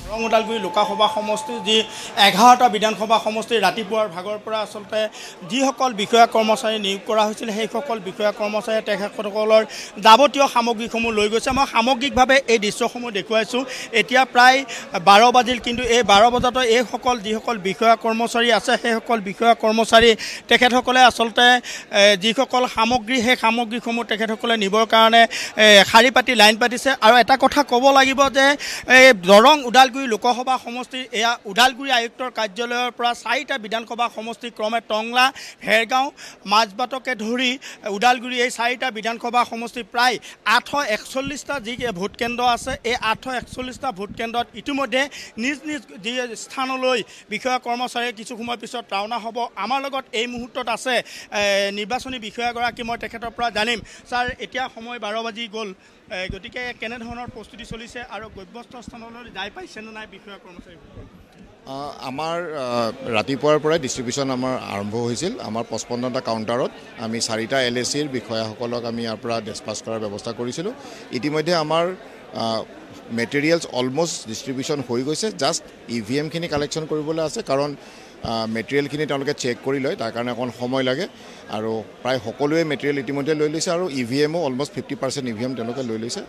দৰং ওদালগুৰি লোকসভা সমষ্টিৰ যি 11টা বিধানসভা সমষ্টিৰ ৰাতিপুৱাৰ ভাগৰ পৰা আচলতে যিসকল বিষয়া কৰ্মচাৰী নিয়োগ কৰা হৈছিল সেইসকল বিষয়া কৰ্মচাৰীয়ে তেখেতসকলৰ যাৱতীয় সামগ্ৰীসমূহ লৈ গৈছে। মই সামগ্ৰিকভাৱে এই দৃশ্যসমূহ দেখুৱাইছোঁ। এতিয়া প্ৰায় 12 বাজিল, কিন্তু এই 12 বজাতো এইসকল যিসকল বিষয়া কৰ্মচাৰী আছে সেইসকল বিষয়া কৰ্মচাৰী তেখেতসকলে আচলতে যিসকল সামগ্ৰী সেই সামগ্ৰীসমূহ তেখেতসকলে নিবৰ কাৰণে শাৰী পাতি লাইন পাতিছে। আৰু এটা কথা ক'ব লাগিব যে এই দৰং ওদালগুৰি লোকসভা সমষ্টিৰ এয়া ওদালগুৰি আয়ুক্তৰ কাৰ্যালয়ৰ পৰা 4টা বিধানসভা সমষ্টি ক্ৰমে টংলা, ভেৰগাঁও, মাজবাটকে ধৰি ওদালগুৰি এই 4টা বিধানসভা সমষ্টি প্ৰায় 841টা যি ভোটকেন্দ্ৰ আছে। এই 841টা ভোটকেন্দ্ৰত ইতিমধ্যে নিজ নিজ যি স্থানলৈ বিষয়া কৰ্মচাৰীয়ে কিছু সময় পিছত ৰাওনা হ'ব। আমাৰ লগত এই মুহূৰ্তত আছে নিৰ্বাচনী বিষয়াগৰাকী, মই তেখেতৰ পৰা জানিম। ছাৰ, এতিয়া সময় 12 বাজি গ'ল, গতিকে কেনেধৰণৰ প্ৰস্তুতি চলিছে আৰু গব্যস্ত স্থানলৈ যাই পাইছেনে নাই বিষয়া কৰ্মচাৰী? আমাৰ ৰাতিপুৱাৰ পৰাই ডিষ্ট্ৰিবিউশ্যন আমাৰ আৰম্ভ হৈছিল। আমাৰ 55টা কাউণ্টাৰত আমি 4টা LACৰ বিষয়াসকলক আমি ইয়াৰ পৰা ডিছপাছ কৰাৰ ব্যৱস্থা কৰিছিলোঁ। ইতিমধ্যে আমাৰ মেটেৰিয়েলছ অলমষ্ট ডিষ্ট্ৰিবিউশ্যন হৈ গৈছে। জাষ্ট EVMখিনি কালেকশ্যন কৰিবলৈ আছে, কাৰণ মেটেৰিয়েলখিনি তেওঁলোকে চেক কৰি লয়, তাৰ কাৰণে অকণ সময় লাগে। আৰু প্ৰায় সকলোৱে মেটেৰিয়েল ইতিমধ্যে লৈ লৈছে আৰু EVMো অলমষ্ট 50% EVM তেওঁলোকে লৈ লৈছে।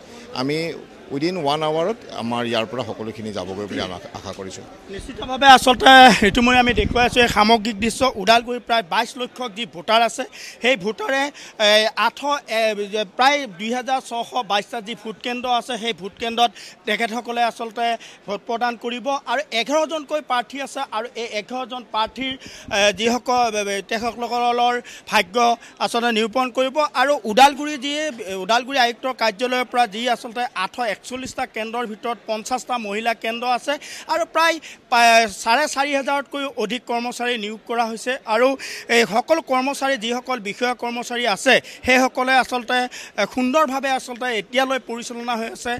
আমি উইদিন 1 আৱাৰত আমাৰ ইয়াৰ পৰা সকলোখিনি যাবগৈ বুলি আমি আশা কৰিছোঁ। নিশ্চিতভাৱে আচলতে ইতিমধ্যে আমি দেখুৱাই আছোঁ এই সামগ্ৰিক দৃশ্য। ওদালগুৰিৰ প্ৰায় 22 লক্ষ যি ভোটাৰ আছে, সেই ভোটাৰে প্ৰায় 2622টা যি ভোটকেন্দ্ৰ আছে সেই ভোটকেন্দ্ৰত তেখেতসকলে আচলতে ভোট প্ৰদান কৰিব। আৰু 11জনকৈ প্ৰাৰ্থী আছে, আৰু এই 11জন প্ৰাৰ্থীৰ যিসকল তেখেতসকলৰ ভাগ্য আচলতে নিৰূপণ কৰিব। আৰু ওদালগুৰি আয়ুক্তৰ কাৰ্যালয়ৰ পৰা যি আচলতে 841টা কেন্দ্ৰৰ ভিতৰত 50টা মহিলা কেন্দ্ৰ আছে আৰু প্ৰায় 4,500তকৈও অধিক কৰ্মচাৰী নিয়োগ কৰা হৈছে। আৰু এই সকলো কৰ্মচাৰী যিসকল বিষয়া কৰ্মচাৰী আছে সেইসকলে আচলতে সুন্দৰভাৱে আচলতে এতিয়ালৈ পৰিচালনা হৈ আছে।